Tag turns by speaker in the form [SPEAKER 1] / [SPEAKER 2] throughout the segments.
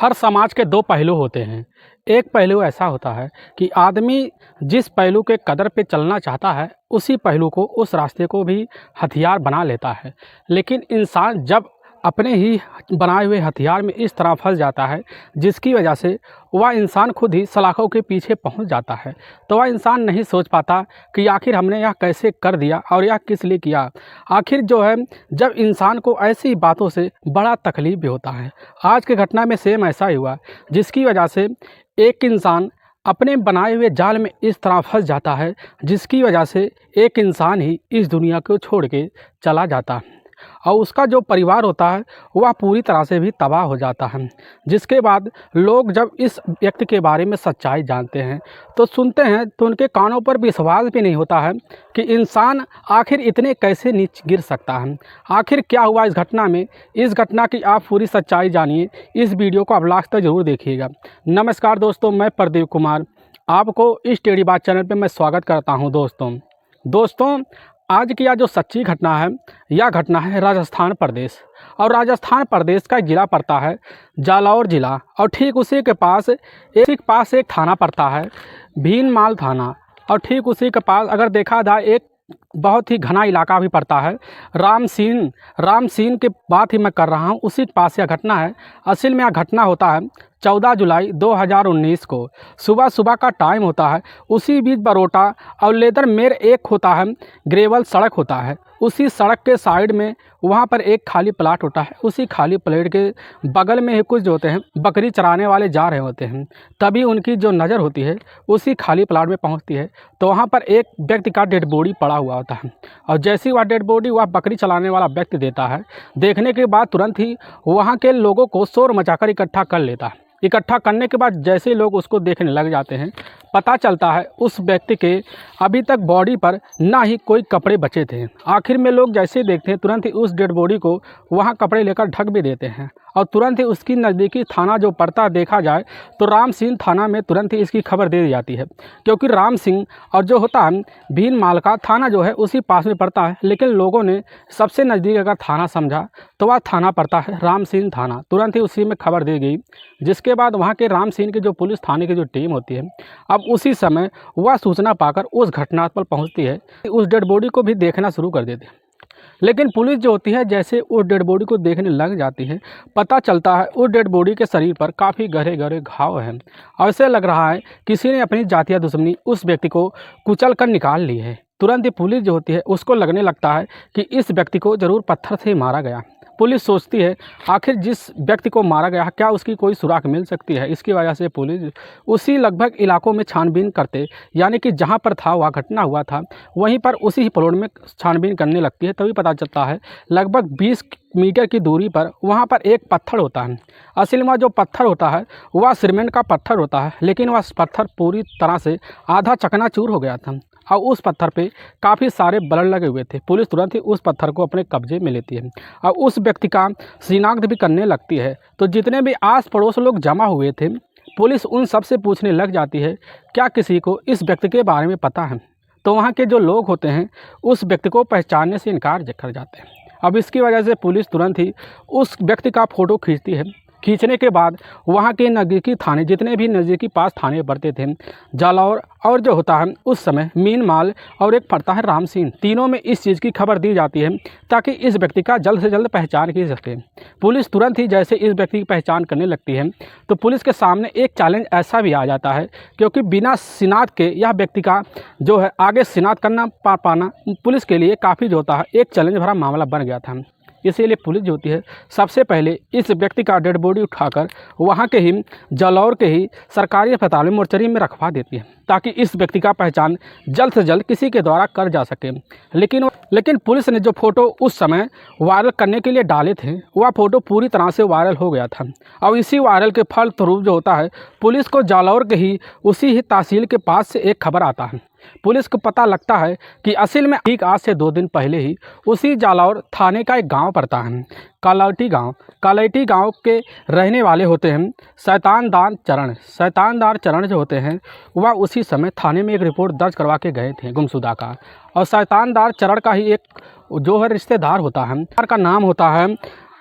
[SPEAKER 1] हर समाज के दो पहलू होते हैं। एक पहलू ऐसा होता है कि आदमी जिस पहलू के कदर पे चलना चाहता है उसी पहलू को, उस रास्ते को भी हथियार बना लेता है। लेकिन इंसान जब अपने ही बनाए हुए हथियार में इस तरह फंस जाता है जिसकी वजह से वह इंसान खुद ही सलाखों के पीछे पहुंच जाता है, तो वह इंसान नहीं सोच पाता कि आखिर हमने यह कैसे कर दिया और यह किस लिए किया। आखिर जो है, जब इंसान को ऐसी बातों से बड़ा तकलीफ भी होता है। आज की घटना में सेम ऐसा ही हुआ, जिसकी वजह से एक इंसान अपने बनाए हुए जाल में इस तरह फंस जाता है जिसकी वजह से एक इंसान ही इस दुनिया को छोड़ के चला जाता है और उसका जो परिवार होता है वह पूरी तरह से भी तबाह हो जाता है। जिसके बाद लोग जब इस व्यक्ति के बारे में सच्चाई जानते हैं तो सुनते हैं तो उनके कानों पर विश्वास भी नहीं होता है कि इंसान आखिर इतने कैसे नीचे गिर सकता है। आखिर क्या हुआ इस घटना में, इस घटना की आप पूरी सच्चाई जानिए। इस वीडियो को आप लास्ट तक जरूर देखिएगा। नमस्कार दोस्तों, मैं प्रदीप कुमार आपको इस टेढ़ी बात चैनल पर मैं स्वागत करता हूँ। दोस्तों आज की यह जो सच्ची घटना है, यह घटना है राजस्थान प्रदेश, और राजस्थान प्रदेश का जिला पड़ता है जालौर जिला, और ठीक उसी के पास एक थाना पड़ता है भीनमाल थाना, और ठीक उसी के पास अगर देखा जाए एक बहुत ही घना इलाका भी पड़ता है रामसीन की बात ही मैं कर रहा हूँ, उसी के पास यह घटना है। असल में यह घटना होता है 14 जुलाई 2019 को, सुबह का टाइम होता है। उसी बीच बरोटा और लेदर मेर एक होता है, ग्रेवल सड़क होता है। उसी सड़क के साइड में वहाँ पर एक खाली प्लाट होता है। उसी खाली प्लाट के बगल में ही कुछ जो होते हैं बकरी चराने वाले जा रहे होते हैं। तभी उनकी जो नज़र होती है उसी खाली प्लाट में पहुँचती है, तो वहाँ पर एक व्यक्ति का डेड बॉडी पड़ा हुआ होता है। और जैसे ही वह डेड बॉडी वह बकरी चलाने वाला व्यक्ति देता है, देखने के बाद तुरंत ही वहाँ के लोगों को शोर मचाकर इकट्ठा कर लेता है। इकट्ठा करने के बाद जैसे लोग उसको देखने लग जाते हैं, पता चलता है उस व्यक्ति के अभी तक बॉडी पर ना ही कोई कपड़े बचे थे। आखिर में लोग जैसे देखते हैं तुरंत ही उस डेड बॉडी को वहाँ कपड़े लेकर ढक भी देते हैं, और तुरंत ही उसकी नज़दीकी थाना जो पड़ता देखा जाए तो रामसिंह थाना में तुरंत ही इसकी खबर दे दी जाती है, क्योंकि रामसिंह और जो होता है भीनमाल का थाना जो है उसी पास में पड़ता है। लेकिन लोगों ने सबसे नज़दीक अगर थाना समझा तो वह थाना पड़ता है रामसिंह थाना। तुरंत ही उसी में खबर दी गई, जिसके बाद वहाँ के रामसिंह की जो पुलिस थाने की जो टीम होती है, अब उसी समय वह सूचना पाकर उस घटना पर पहुँचती है, उस डेड बॉडी को भी देखना शुरू कर देती है। लेकिन पुलिस जो होती है जैसे उस डेड बॉडी को देखने लग जाती है, पता चलता है उस डेड बॉडी के शरीर पर काफ़ी गहरे गहरे घाव हैं। ऐसे लग रहा है किसी ने अपनी जातीय दुश्मनी उस व्यक्ति को कुचल कर निकाल ली है। तुरंत ही पुलिस जो होती है उसको लगने लगता है कि इस व्यक्ति को ज़रूर पत्थर से मारा गया। पुलिस सोचती है आखिर जिस व्यक्ति को मारा गया क्या उसकी कोई सुराग मिल सकती है। इसकी वजह से पुलिस उसी लगभग इलाकों में छानबीन करते, यानी कि जहां पर था वह घटना हुआ था वहीं पर उसी ही प्लॉट में छानबीन करने लगती है। तभी पता चलता है लगभग 20 मीटर की दूरी पर वहाँ पर एक पत्थर होता है। असल में जो पत्थर होता है वह सीमेंट का पत्थर होता है, लेकिन वह पत्थर पूरी तरह से आधा चकनाचूर हो गया था और उस पत्थर पे काफ़ी सारे ब्लड लगे हुए थे। पुलिस तुरंत ही उस पत्थर को अपने कब्जे में लेती है और उस व्यक्ति का शिनाख्त भी करने लगती है। तो जितने भी आस पड़ोस लोग जमा हुए थे, पुलिस उन सब से पूछने लग जाती है क्या किसी को इस व्यक्ति के बारे में पता है। तो वहाँ के जो लोग होते हैं उस व्यक्ति को पहचानने से इनकार कर जाते हैं। अब इसकी वजह से पुलिस तुरंत ही उस व्यक्ति का फ़ोटो खींचती है। खींचने के बाद वहाँ के नज़दीकी थाने, जितने भी नज़दीकी पास थाने पड़ते थे, जालौर और जो होता है उस समय मीनमाल और एक पड़ता है रामसिंह, तीनों में इस चीज़ की खबर दी जाती है ताकि इस व्यक्ति का जल्द से जल्द पहचान की सके। पुलिस तुरंत ही जैसे इस व्यक्ति की पहचान करने लगती है तो पुलिस के सामने एक चैलेंज ऐसा भी आ जाता है, क्योंकि बिना शिनाख्त के यह व्यक्ति का जो है आगे शिनाख्त करना पाना पुलिस के लिए काफ़ी जो होता है एक चैलेंज भरा मामला बन गया था। इसीलिए पुलिस जो होती है सबसे पहले इस व्यक्ति का डेड बॉडी उठाकर वहाँ के ही जालौर के ही सरकारी अस्पताल में मोर्चरी में रखवा देती है ताकि इस व्यक्ति का पहचान जल्द से जल्द किसी के द्वारा कर जा सके। लेकिन पुलिस ने जो फ़ोटो उस समय वायरल करने के लिए डाले थे वह फ़ोटो पूरी तरह से वायरल हो गया था। और इसी वायरल के फलस्वरूप जो होता है पुलिस को जालौर के ही उसी ही तहसील के पास से एक खबर आता है। पुलिस को पता लगता है कि असल में ठीक आज से 2 दिन पहले ही उसी जालौर थाने का एक गांव पड़ता है कालैटी गांव के रहने वाले होते हैं शैतानदार चरण जो होते हैं वह उसी समय थाने में एक रिपोर्ट दर्ज करवा के गए थे गुमशुदा का। और शैतानदार चरण का ही एक जो है रिश्तेदार होता है, का नाम होता है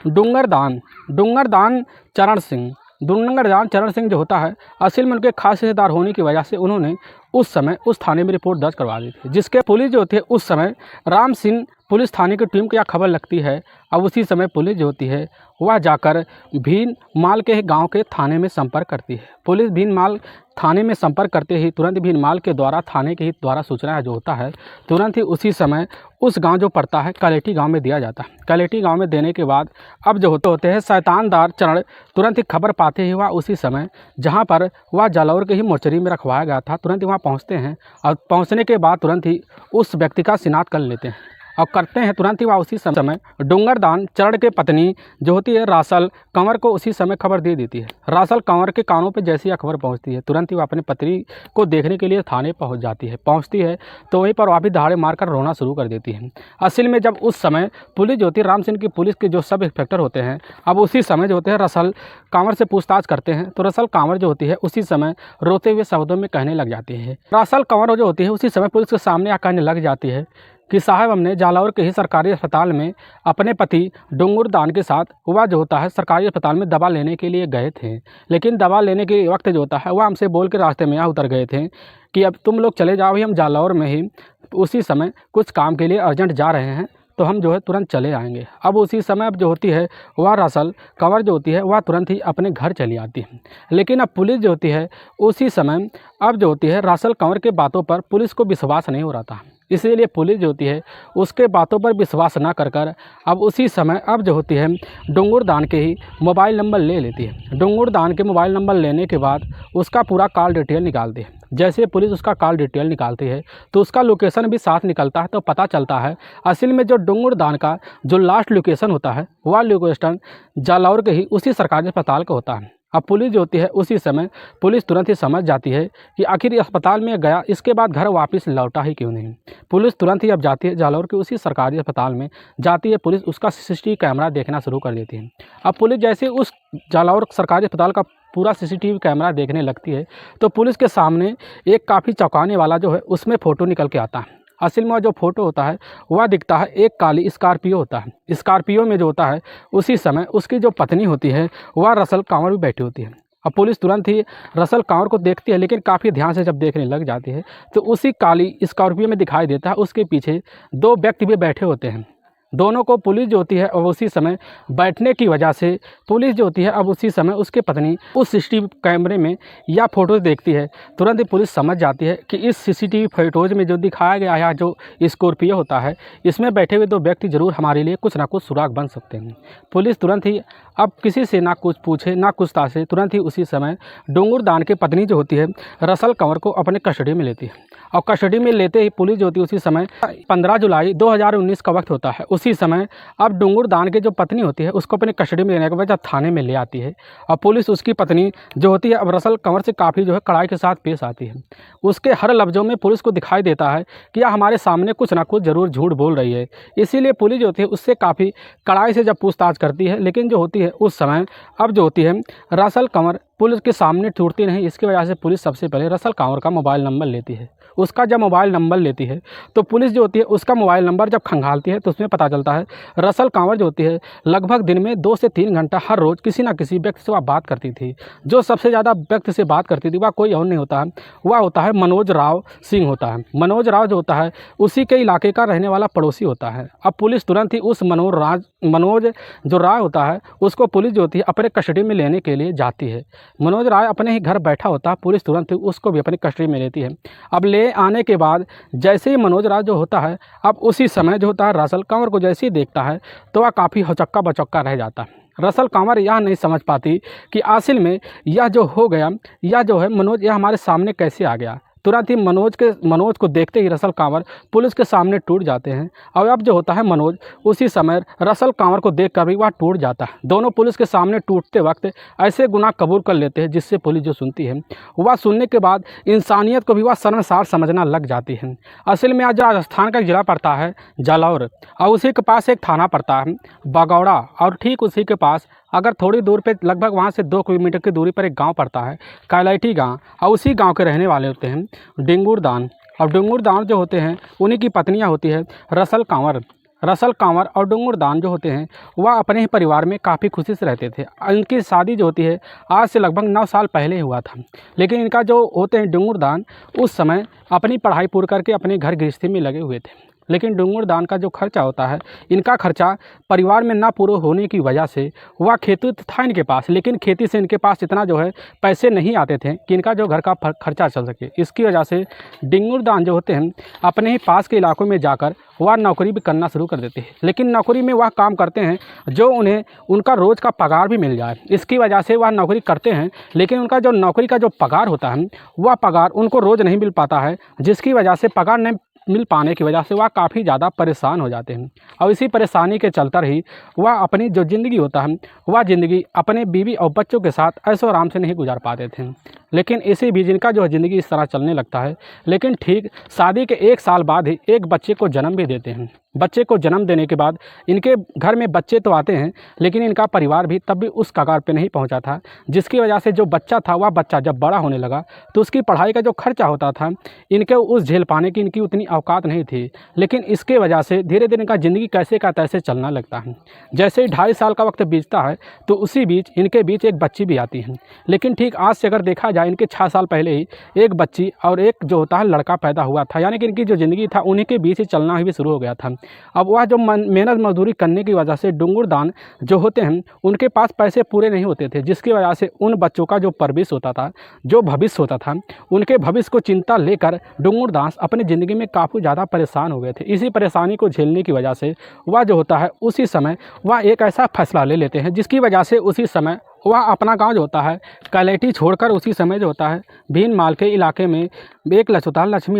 [SPEAKER 1] डूंगरदान चरण सिंह। डुंगरदान चरण सिंह जो होता है, असल में उनके खास रिश्तेदार होने की वजह से उन्होंने उस समय उस थाने में रिपोर्ट दर्ज करवा दी थी, जिसके पुलिस जो होती है उस समय राम सिंह पुलिस थाने की टीम को यह खबर लगती है। अब उसी समय पुलिस जो होती है वह जाकर भीन माल के गांव के थाने में संपर्क करती है। पुलिस भीन माल थाने में संपर्क करते ही तुरंत भीन माल के द्वारा थाने के ही द्वारा सूचना जो होता है तुरंत ही उसी समय उस गांव जो पड़ता है कलेटी गांव में दिया जाता है। कलेटी गांव में देने के बाद अब जो होते हैं शैतानदार चरण तुरंत ही खबर पाते ही वह उसी समय जहां पर वह जालौर के ही मोर्चरी में रखवाया गया था तुरंत ही वहाँ पहुँचते हैं और पहुँचने के बाद तुरंत ही उस व्यक्ति का शिनाख्त कर लेते हैं और करते हैं। तुरंत ही वह उसी समय डुंगरदान चरण के पत्नी जो होती है रासल कंवर को उसी समय खबर दे देती है। रासल कंवर के कानों पे जैसी यह खबर पहुंचती है तुरंत ही वह अपनी पत्नी को देखने के लिए थाने पहुंचती है तो वहीं पर वह भी दहाड़े मारकर रोना शुरू कर देती है। असल में जब उस समय पुलिस जो होती है राम सिंह की पुलिस के जो सब इंस्पेक्टर होते हैं अब उसी समय जो होते हैं रसल कंवर से पूछताछ करते हैं तो रसल कंवर जो होती है उसी समय रोते हुए शब्दों में कहने लग जाती है। रासल कंवर जो होती है उसी समय पुलिस के सामने आकर कहने लग जाती है कि साहब हमने जालौर के ही सरकारी अस्पताल में अपने पति डुंगरदान के साथ वह जो होता है सरकारी अस्पताल में दवा लेने के लिए गए थे, लेकिन दवा लेने के वक्त जो होता है वह हमसे बोल के रास्ते में यहाँ उतर गए थे कि अब तुम लोग चले जाओ, हम जालौर में ही उसी समय कुछ काम के लिए अर्जेंट जा रहे हैं तो हम जो है तुरंत चले आएंगे। अब उसी समय अब जो होती है वह रासल कंवर जो होती है वह तुरंत ही अपने घर चली आती है। लेकिन अब पुलिस जो होती है उसी समय अब जो होती है रासल कंवर के बातों पर पुलिस को विश्वास नहीं हो रहा था, इसीलिए पुलिस जो होती है उसके बातों पर विश्वास ना कर अब उसी समय अब जो होती है डुंगरदान के ही मोबाइल नंबर ले लेती है। डुंगरदान के मोबाइल नंबर लेने के बाद उसका पूरा कॉल डिटेल निकालती है। जैसे पुलिस उसका कॉल डिटेल निकालती है तो उसका लोकेशन भी साथ निकलता है तो पता चलता है असल में जो डुंगरदान का जो लास्ट लोकेशन होता है वह लोकेशन जालौर के ही उसी सरकारी अस्पताल का होता है। अब पुलिस जो होती है उसी समय पुलिस तुरंत ही समझ जाती है कि आखिर अस्पताल में गया इसके बाद घर वापस लौटा ही क्यों नहीं। पुलिस तुरंत ही अब जाती है जालौर के उसी सरकारी अस्पताल में जाती है, पुलिस उसका सीसीटीवी कैमरा देखना शुरू कर देती है। अब पुलिस जैसे उस जालौर सरकारी अस्पताल का पूरा सीसीटीवी कैमरा देखने लगती है तो पुलिस के सामने एक काफ़ी चौंकाने वाला जो है उसमें फ़ोटो निकल के आता है। असल में जो फ़ोटो होता है वह दिखता है एक काली स्कॉर्पियो होता है। स्कॉर्पियो में जो होता है उसी समय उसकी जो पत्नी होती है वह रसल कंवर भी बैठी होती है। अब पुलिस तुरंत ही रसल कंवर को देखती है, लेकिन काफ़ी ध्यान से जब देखने लग जाती है तो उसी काली स्कॉर्पियो में दिखाई देता है उसके पीछे दो व्यक्ति भी बैठे होते हैं। दोनों को पुलिस जो होती है अब उसी समय बैठने की वजह से पुलिस जो होती है अब उसी समय उसके पत्नी उस सीसीटीवी कैमरे में या फ़ोटोज़ देखती है। तुरंत ही पुलिस समझ जाती है कि इस सीसीटीवी फोटोज़ में जो दिखाया गया है जो स्कॉर्पियो होता है इसमें बैठे हुए दो व्यक्ति ज़रूर हमारे लिए कुछ ना कुछ सुराग बन सकते हैं। पुलिस तुरंत ही अब किसी से ना कुछ पूछे ना कुछ तासे तुरंत ही उसी समय डुंगरदान की पत्नी जो होती है रसल कंवर को अपने कस्टडी में लेती है और कस्टडी में लेते ही पुलिस जो होती है उसी समय 15 जुलाई 2019 का वक्त होता है। उसी समय अब डुंगरदान की जो पत्नी होती है उसको अपने कस्टडी में लेने के बाद जब थाने में ले आती है और पुलिस उसकी पत्नी जो होती है अब रसल कंवर से काफ़ी जो है कड़ाई के साथ पेश आती है। उसके हर लफ्ज़ों में पुलिस को दिखाई देता है कि यह हमारे सामने कुछ ना कुछ ज़रूर झूठ बोल रही है, इसीलिए पुलिस जो होती है उससे काफ़ी कड़ाई से जब पूछताछ करती है। लेकिन जो होती है उस समय अब जो होती है रसल कंवर पुलिस के सामने टूटती नहीं, इसकी वजह से पुलिस सबसे पहले रसल कंवर का मोबाइल नंबर लेती है। उसका जब मोबाइल नंबर लेती है तो पुलिस जो होती है उसका मोबाइल नंबर जब खंगालती है तो उसमें पता चलता है रसल कंवर जो होती है लगभग दिन में 2 से 3 घंटा हर रोज़ किसी ना किसी व्यक्ति से वह बात करती थी। जो सबसे ज़्यादा व्यक्ति से बात करती थी वह कोई और नहीं होता है, वह होता है मनोज राव सिंह होता है। मनोज राव जो होता है उसी के इलाके का रहने वाला पड़ोसी होता है। अब पुलिस तुरंत ही उस मनोज जो राय होता है उसको पुलिस जो होती है अपने कस्टडी में लेने के लिए जाती है। मनोज राय अपने ही घर बैठा होता है, पुलिस तुरंत ही उसको भी अपनी कस्टडी में लेती है। अब ले आने के बाद जैसे ही मनोज राय जो होता है अब उसी समय जो होता है रसल कंवर को जैसे ही देखता है तो वह काफ़ी हौचक्का बचक्का रह जाता है। रसल कंवर यह नहीं समझ पाती कि असल में यह जो हो गया यह जो है मनोज यह हमारे सामने कैसे आ गया। तुरंत ही मनोज को देखते ही रसल कंवर पुलिस के सामने टूट जाते हैं और अब जो होता है मनोज उसी समय रसल कंवर को देखकर भी वह टूट जाता है। दोनों पुलिस के सामने टूटते वक्त ऐसे गुनाह कबूल कर लेते हैं जिससे पुलिस जो सुनती है वह सुनने के बाद इंसानियत को भी वह शर्मसार समझना लग जाती है। असल में आज राजस्थान का जिला पड़ता है जालौर और उसी के पास एक थाना पड़ता है बगौड़ा और ठीक उसी के पास अगर थोड़ी दूर पे लगभग वहाँ से 2 किलोमीटर की दूरी पर एक गांव पड़ता है कलेटी गांव और उसी गांव के रहने वाले होते हैं डुंगरदान। और डुंगरदान जो होते हैं उन्हीं की पत्नियां होती है रसल कंवर। रसल कंवर और डुंगुरदान जो होते हैं वह अपने ही परिवार में काफ़ी खुशी से रहते थे। इनकी शादी जो होती है आज से लगभग 9 साल पहले हुआ था। लेकिन इनका जो होते हैं डुंगुरदान उस समय अपनी पढ़ाई पूरी करके अपने घर गृहस्थी में लगे हुए थे। लेकिन डुंगुरदान का जो खर्चा होता है, इनका खर्चा परिवार में ना पूरा होने की वजह से वह खेती तो था इनके पास, लेकिन खेती से इनके पास इतना जो है पैसे नहीं आते थे कि इनका जो घर का खर्चा चल सके। इसकी वजह से डुंगुरदान जो होते हैं अपने ही पास के इलाकों में जाकर वह नौकरी भी करना शुरू कर देते हैं। लेकिन नौकरी में वह काम करते हैं जो उन्हें उनका रोज़ का पगार भी मिल जाए। इसकी वजह से वह नौकरी करते हैं, लेकिन उनका जो नौकरी का जो पगार होता है वह पगार उनको रोज़ नहीं मिल पाता है, जिसकी वजह से पगार नहीं मिल पाने की वजह से वह काफ़ी ज़्यादा परेशान हो जाते हैं। और इसी परेशानी के चलते ही वह अपनी जो ज़िंदगी होता है वह ज़िंदगी अपने बीवी और बच्चों के साथ ऐशो आराम से नहीं गुजार पाते थे। लेकिन इसी बीच इनका जो है ज़िंदगी इस तरह चलने लगता है। लेकिन ठीक शादी के 1 साल बाद ही एक बच्चे को जन्म भी देते हैं। बच्चे को जन्म देने के बाद इनके घर में बच्चे तो आते हैं, लेकिन इनका परिवार भी तब भी उस कगार पे नहीं पहुंचा था, जिसकी वजह से जो बच्चा था वह बच्चा जब बड़ा होने लगा तो उसकी पढ़ाई का जो खर्चा होता था इनके उस झेल पाने की इनकी उतनी औकात नहीं थी। लेकिन इसके वजह से धीरे धीरे इनका ज़िंदगी कैसे का तैसे चलना लगता है। जैसे ही 2.5 साल का वक्त बीतता है तो उसी बीच इनके बीच एक बच्ची भी आती है। लेकिन ठीक आज से अगर देखा जाए इनके 6 साल पहले ही एक बच्ची और एक जो होता है लड़का पैदा हुआ था, यानी कि इनकी जो ज़िंदगी था उन्हीं के बीच ही चलना भी शुरू हो गया था। अब वह जो मेहनत मजदूरी करने की वजह से डुंगुरदान जो होते हैं उनके पास पैसे पूरे नहीं होते थे, जिसकी वजह से उन बच्चों का जो परवरिश होता था, जो भविष्य होता था, उनके भविष्य को चिंता लेकर डुंगुरदास अपनी ज़िंदगी में काफ़ी ज़्यादा परेशान हो गए थे। इसी परेशानी को झेलने की वजह से वह जो होता है उसी समय वह एक ऐसा फैसला ले लेते हैं जिसकी वजह से उसी समय वह अपना गांव जो होता है कलेटी छोड़कर उसी समय जो होता है भीनमाल के इलाके में एक होता है लक्ष्मी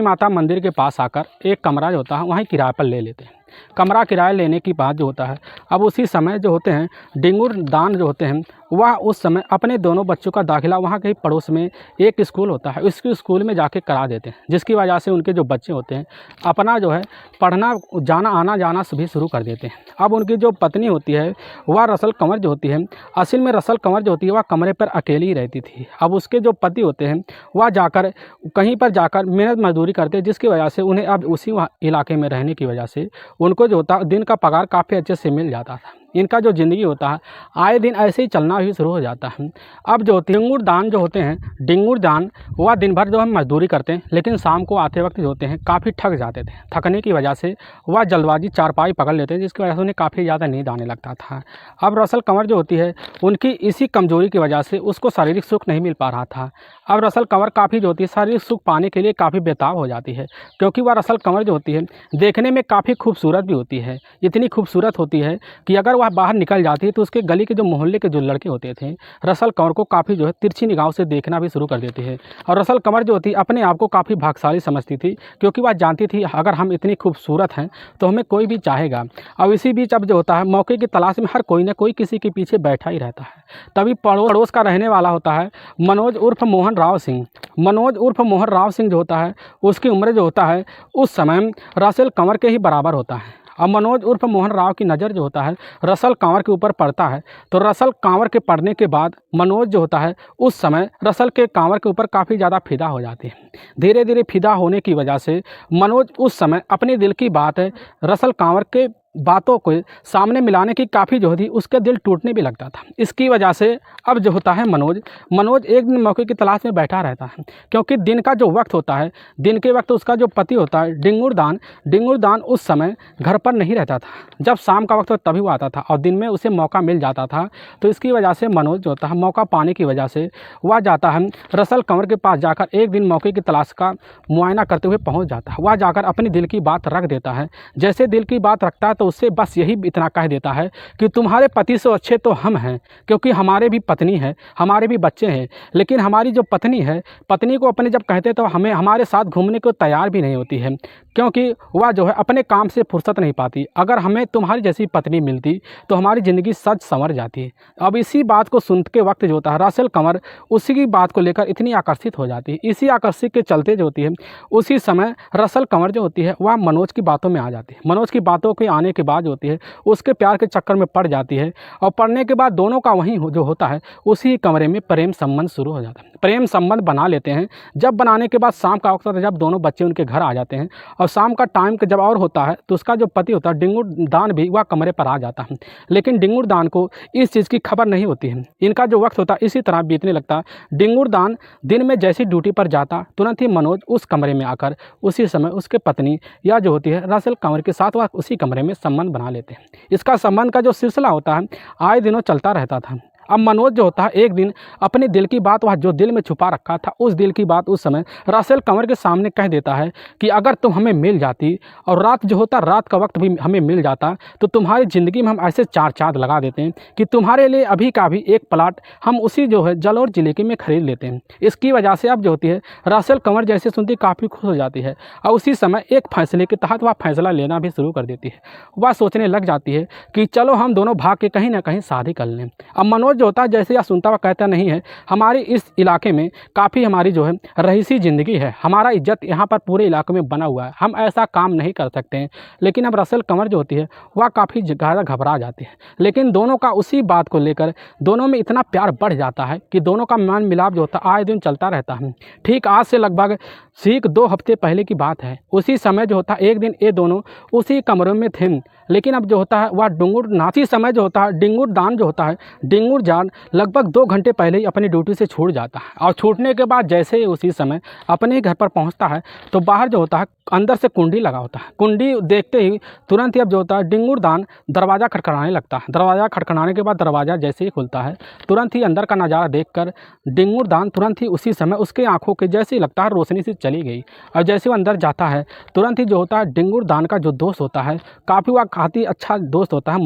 [SPEAKER 1] माता मंदिर के पास आकर एक कमरा जो होता है वहीं किराए पर ले लेते हैं। कमरा किराया लेने की बात जो होता है अब उसी समय जो होते हैं डुंगुरदान जो होते हैं वह उस समय अपने दोनों बच्चों का दाखिला वहाँ के पड़ोस में एक स्कूल होता है उस स्कूल में जाके करा देते हैं, जिसकी वजह से उनके जो बच्चे होते हैं अपना जो है पढ़ना जाना आना जाना भी शुरू कर देते हैं। अब उनकी जो पत्नी होती है वह रसल कंवर जो होती है, असल में रसल कंवर जो होती है वह कमरे पर अकेली ही रहती थी। अब उसके जो पति होते हैं वह जाकर कहीं पर जाकर मेहनत मजदूरी करते हैं, जिसकी वजह से उन्हें अब उसी इलाके में रहने की वजह से उनको जो होता दिन का पगार काफ़ी अच्छे से मिल जाता था। इनका जो ज़िंदगी होता है आए दिन ऐसे ही चलना भी शुरू हो जाता है। अब जो डुंगुरदान जो होते हैं डुंगुरदान वह दिन भर जो हम मजदूरी करते हैं, लेकिन शाम को आते वक्त जो होते हैं काफ़ी थक जाते थे। थकने की वजह से वह जल्दबाजी चारपाई पकड़ लेते हैं, जिसकी वजह से उन्हें काफ़ी ज़्यादा नींद आने लगता था। अब रसल कंवर जो होती है उनकी इसी कमज़ोरी की वजह से उसको शारीरिक सुख नहीं मिल पा रहा था। अब रसल कंवर काफ़ी जो होती है शारीरिक सुख पाने के लिए काफ़ी बेताब हो जाती है, क्योंकि वह रसल कंवर जो होती है देखने में काफ़ी खूबसूरत भी होती है। इतनी खूबसूरत होती है कि अगर वह बाहर निकल जाती है तो उसके गली के जो मोहल्ले के जो लड़के होते थे रसल कंवर को काफ़ी जो है तिरछी निगाहों से देखना भी शुरू कर देते हैं। और रसल कंवर जो होती है अपने आप को काफ़ी भाग्यशाली समझती थी, क्योंकि वह जानती थी अगर हम इतनी खूबसूरत हैं तो हमें कोई भी चाहेगा। अब इसी बीच अब जो होता है मौके की तलाश में हर कोई ना कोई किसी के पीछे बैठा ही रहता है। तभी पड़ोस का रहने वाला होता है मनोज उर्फ मोहन राव सिंह। मनोज उर्फ मोहन राव सिंह जो होता है उसकी उम्र जो होता है उस समय रसल कंवर के ही बराबर होता है। अब मनोज उर्फ मोहन राव की नज़र जो होता है रसल कंवर के ऊपर पड़ता है, तो रसल कंवर के पड़ने के बाद मनोज जो होता है उस समय रसल के कंवर के ऊपर काफ़ी ज़्यादा फिदा हो जाती है। धीरे धीरे फिदा होने की वजह से मनोज उस समय अपने दिल की बात है रसल कंवर के बातों को सामने मिलाने की काफ़ी जो थी उसका दिल टूटने भी लगता था। इसकी वजह से अब जो होता है मनोज एक दिन मौके की तलाश में बैठा रहता है, क्योंकि दिन का जो वक्त होता है दिन के वक्त उसका जो पति होता है डुंगुरदान उस समय घर पर नहीं रहता था। जब शाम का वक्त हो तभी वो आता था और दिन में उसे मौका मिल जाता था। तो इसकी वजह से मनोज जो होता है मौका पाने की वजह से वह जाता है रसल कंवर के पास जाकर एक दिन मौके की तलाश का मुआयना करते हुए पहुँच जाता है। वह जाकर अपनी दिल की बात रख देता है। जैसे दिल की बात रखता है तो उससे बस यही इतना कह देता है कि तुम्हारे पति से अच्छे तो हम हैं, क्योंकि हमारे भी पत्नी है, हमारे भी बच्चे हैं, लेकिन हमारी जो पत्नी है पत्नी को अपने जब कहते तो हमें हमारे साथ घूमने को तैयार भी नहीं होती है, क्योंकि वह जो है अपने काम से फुर्सत नहीं पाती। अगर हमें तुम्हारी जैसी पत्नी मिलती तो हमारी ज़िंदगी सच संवर जाती है। अब इसी बात को सुनते वक्त जो होता है रसल कंवर उसी की बात को लेकर इतनी आकर्षित हो जाती है। इसी आकर्षित के चलते जो होती है उसी समय रसल कंवर जो होती है वह मनोज की बातों में आ जाती है। मनोज की बातों के आने के बाद होती है उसके प्यार के चक्कर में पड़ जाती है, और पड़ने के बाद दोनों का वहीं जो होता है उसी कमरे में प्रेम संबंध शुरू हो जाता है। प्रेम संबंध बना लेते हैं। जब बनाने के बाद शाम का वक्त होता है, जब दोनों बच्चे उनके घर आ जाते हैं और शाम का टाइम जब और होता है तो उसका जो पति होता है डिंगुर दान भी वह कमरे पर आ जाता है। लेकिन डिंगुर दान को इस चीज़ की खबर नहीं होती है। इनका जो वक्त होता है इसी तरह बीतने लगता है। डिंगुर दान दिन में जैसी ड्यूटी पर जाता, तुरंत ही मनोज उस कमरे में आकर उसी समय उसके पत्नी या जो होती है रसेल कंवर के साथ वह उसी कमरे में संबंध बना लेते हैं। इसका संबंध का जो सिलसिला होता है आए दिनों चलता रहता था। अब मनोज जो होता है एक दिन अपने दिल की बात, वह जो दिल में छुपा रखा था उस दिल की बात उस समय रसेल कंवर के सामने कह देता है कि अगर तुम हमें मिल जाती और रात जो होता रात का वक्त भी हमें मिल जाता तो तुम्हारी ज़िंदगी में हम ऐसे चार चाँद लगा देते हैं कि तुम्हारे लिए अभी का भी एक प्लाट हम उसी जो है जलोर ज़िले के में खरीद लेते हैं। इसकी वजह से अब जो होती है रसेल कंवर जैसे सुनती काफ़ी खुश हो जाती है और उसी समय एक फैसले के तहत वह फैसला लेना भी शुरू कर देती है। वह सोचने लग जाती है कि चलो हम दोनों भाग के कहीं ना कहीं शादी कर लें। अब मनोज जो होता है जैसे यह सुनता हुआ कहता नहीं है, हमारी इस इलाके में काफ़ी हमारी जो है रईसी ज़िंदगी है, हमारा इज्जत यहाँ पर पूरे इलाके में बना हुआ है, हम ऐसा काम नहीं कर सकते हैं। लेकिन अब रसेल कंवर जो होती है वह काफ़ी ज़्यादा घबरा जाती है। लेकिन दोनों का उसी बात को लेकर दोनों में इतना प्यार बढ़ जाता है कि दोनों का मन मिलाप जो होता है आए दिन चलता रहता है। ठीक आज से लगभग ठीक 2 हफ्ते पहले की बात है। उसी समय जो होता है एक दिन ये दोनों उसी कमरे में थे। लेकिन अब जो होता है वह डिंगुर नाची समय जो होता है डिंगुर दान जो होता है डिंगुर जान लगभग 2 घंटे पहले ही अपनी ड्यूटी से छूट जाता है। और छूटने के बाद जैसे ही उसी समय अपने घर पर पहुंचता है तो बाहर जो होता है अंदर से कुंडी लगा होता है। कुंडी देखते ही तुरंत ही अब जो होता है डिंगुर दान दरवाज़ा खटखटाने लगता है। दरवाज़ा खटखटाने के बाद दरवाज़ा जैसे ही खुलता है तुरंत ही अंदर का नज़ारा देखकर डिंगुर दान तुरंत ही उसी समय उसके आंखों के जैसे ही लगता है रोशनी से चली गई। और जैसे वो अंदर जाता है तुरंत ही जो होता है डिंगुर दान का जो दोस्त होता है काफ़ी अच्छा दोस्त होता है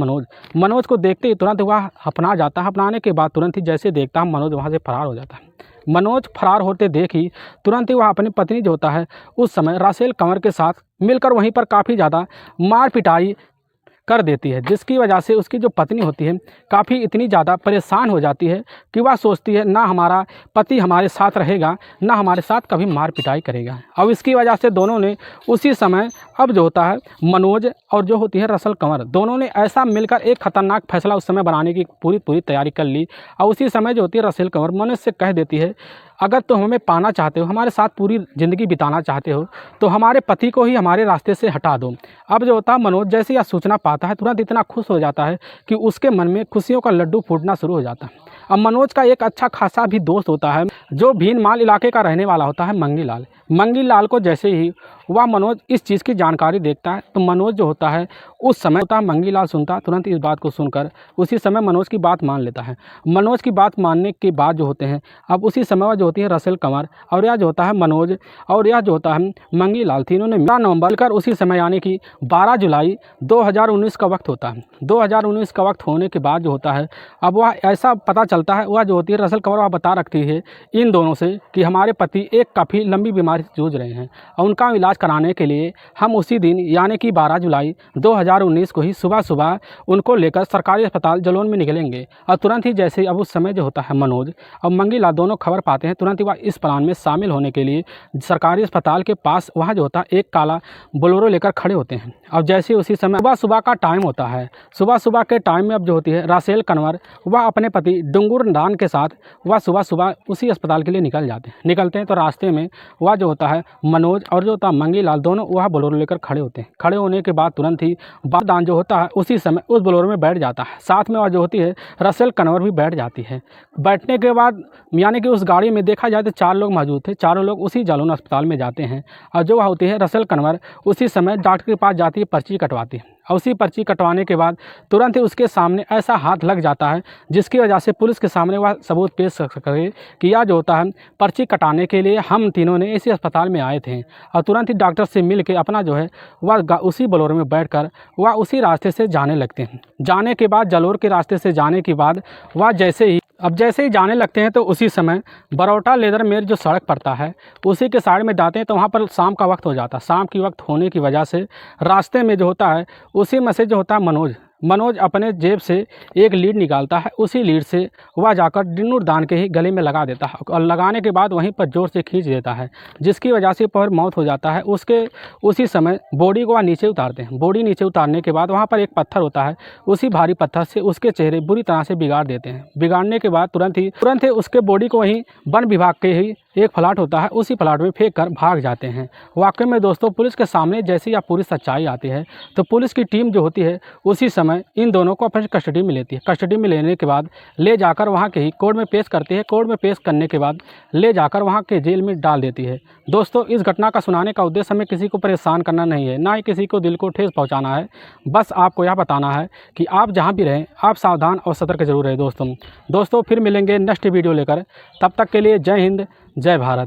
[SPEAKER 1] मनोज को देखते ही तुरंत वह अपना जाता है। अपनाने के बाद तुरंत ही जैसे देखता है मनोज वहाँ से फरार हो जाता है। मनोज फरार होते देख ही तुरंत ही वह अपनी पत्नी जो होता है उस समय रसेल कंवर के साथ मिलकर वहीं पर काफ़ी ज़्यादा मार पिटाई कर देती है, जिसकी वजह से उसकी जो पत्नी होती है काफ़ी इतनी ज़्यादा परेशान हो जाती है कि वह सोचती है ना हमारा पति हमारे साथ रहेगा ना हमारे साथ कभी मार पिटाई करेगा। अब इसकी वजह से दोनों ने उसी समय अब जो होता है मनोज और जो होती है रसेल कंवर दोनों ने ऐसा मिलकर एक खतरनाक फैसला उस समय बनाने की पूरी तैयारी कर ली। और उसी समय जो होती है रसेल कंवर मनोज से कह देती है अगर तुम हमें पाना चाहते हो, हमारे साथ पूरी ज़िंदगी बिताना चाहते हो तो हमारे पति को ही हमारे रास्ते से हटा दो। अब जो होता है मनोज जैसे यह सूचना पाता है तुरंत इतना खुश हो जाता है कि उसके मन में खुशियों का लड्डू फूटना शुरू हो जाता है। अब मनोज का एक अच्छा खासा भी दोस्त होता है जो भीनमाल इलाके का रहने वाला होता है मंगी लाल को जैसे ही वह मनोज इस चीज़ की जानकारी देखता है तो मनोज जो होता है उस समय होता है मंगी लाल सुनता तुरंत इस बात को सुनकर उसी समय मनोज की बात मान लेता है। मनोज की बात मानने के बाद जो होते हैं अब उसी समय जो होती है रसेल कंवर और यह जो होता है मनोज और यह जो होता है मंगी लाल तीनों ने 15 नवंबर कर उसी समय यानी कि 12 जुलाई 2019 का वक्त होता है। 2019 का वक्त होने के बाद जो होता है अब वह ऐसा पता चलता है वह जो होती है रसेल कंवर वह बता रखती है इन दोनों से कि हमारे पति एक काफ़ी लंबी बीमारी से जूझ रहे हैं और उनका इलाज कराने के लिए हम उसी दिन यानी कि 12 जुलाई 2019 को ही सुबह उनको लेकर सरकारी अस्पताल जलोन में निकलेंगे। और तुरंत ही जैसे अब उस समय जो होता है मनोज और मंगी लाल दोनों खबर पाते हैं तुरंत ही वह इस प्लान में शामिल होने के लिए सरकारी अस्पताल के पास वहाँ जो होता है एक काला बोलेरो लेकर खड़े होते हैं। अब जैसे उसी समय सुबह का टाइम होता है, सुबह के टाइम में अब जो होती है रसेल कंवर वह अपने पति डिंगुर दान के साथ वह सुबह उसी अस्पताल के लिए निकलते हैं तो रास्ते में वह जो होता है मनोज और जो होता है मंगी लाल दोनों वह बोलेरो लेकर खड़े होते हैं। खड़े होने के बाद तुरंत ही दान जो होता है उसी समय उस बोलेरो में बैठ जाता है। साथ में वह जो होती है रसेल कंवर भी बैठ जाती है। बैठने के बाद यानी कि उस गाड़ी में देखा जाए तो 4 लोग मौजूद थे। चारों लोग उसी जालौन अस्पताल में जाते हैं और जो होती है रसेल कंवर उसी समय डॉक्टर के पास जाती है, पर्ची कटवाती है। और उसी पर्ची कटवाने के बाद तुरंत ही उसके सामने ऐसा हाथ लग जाता है जिसकी वजह से पुलिस के सामने वह सबूत पेश करे कि यह जो होता है पर्ची कटाने के लिए हम तीनों ने इसी अस्पताल में आए थे। और तुरंत ही डॉक्टर से मिल के अपना जो है वह उसी बोलेरो में बैठकर वह उसी रास्ते से जाने लगते हैं। जाने के बाद जलोर के रास्ते से जाने के बाद वह जैसे ही जाने लगते हैं तो उसी समय बरौटा लेदर मेर जो सड़क पड़ता है उसी के साइड में जाते हैं तो वहाँ पर शाम का वक्त हो जाता है। शाम की वक्त होने की वजह से रास्ते में जो होता है उसी में से जो होता है मनोज मनोज अपने जेब से एक लीड निकालता है। उसी लीड से वह जाकर दिन्नूरदान के ही गले में लगा देता है और लगाने के बाद वहीं पर ज़ोर से खींच देता है, जिसकी वजह से पर मौत हो जाता है। उसी समय बॉडी को वह नीचे उतारते हैं। बॉडी नीचे उतारने के बाद वहाँ पर एक पत्थर होता है, उसी भारी पत्थर से उसके चेहरे बुरी तरह से बिगाड़ देते हैं। बिगाड़ने के बाद तुरंत ही उसके बॉडी को वहीं वन विभाग के ही एक फ्लैट होता है, उसी फ्लैट में फेंक कर भाग जाते हैं। वाकई में दोस्तों, पुलिस के सामने जैसे यह पूरी सच्चाई आती है तो पुलिस की टीम जो होती है उसी समय इन दोनों को अपनी कस्टडी में लेती है। कस्टडी में लेने के बाद ले जाकर वहाँ के ही कोर्ट में पेश करती है। कोर्ट में पेश करने के बाद ले जाकर वहाँ के जेल में डाल देती है। दोस्तों, इस घटना का सुनाने का उद्देश्य हमें किसी को परेशान करना नहीं है, ना ही किसी को दिल को ठेस पहुँचाना है। बस आपको यह बताना है कि आप जहाँ भी रहें आप सावधान और सतर्क जरूर रहें। दोस्तों फिर मिलेंगे नेक्स्ट वीडियो लेकर। तब तक के लिए जय हिंद, जय भारत।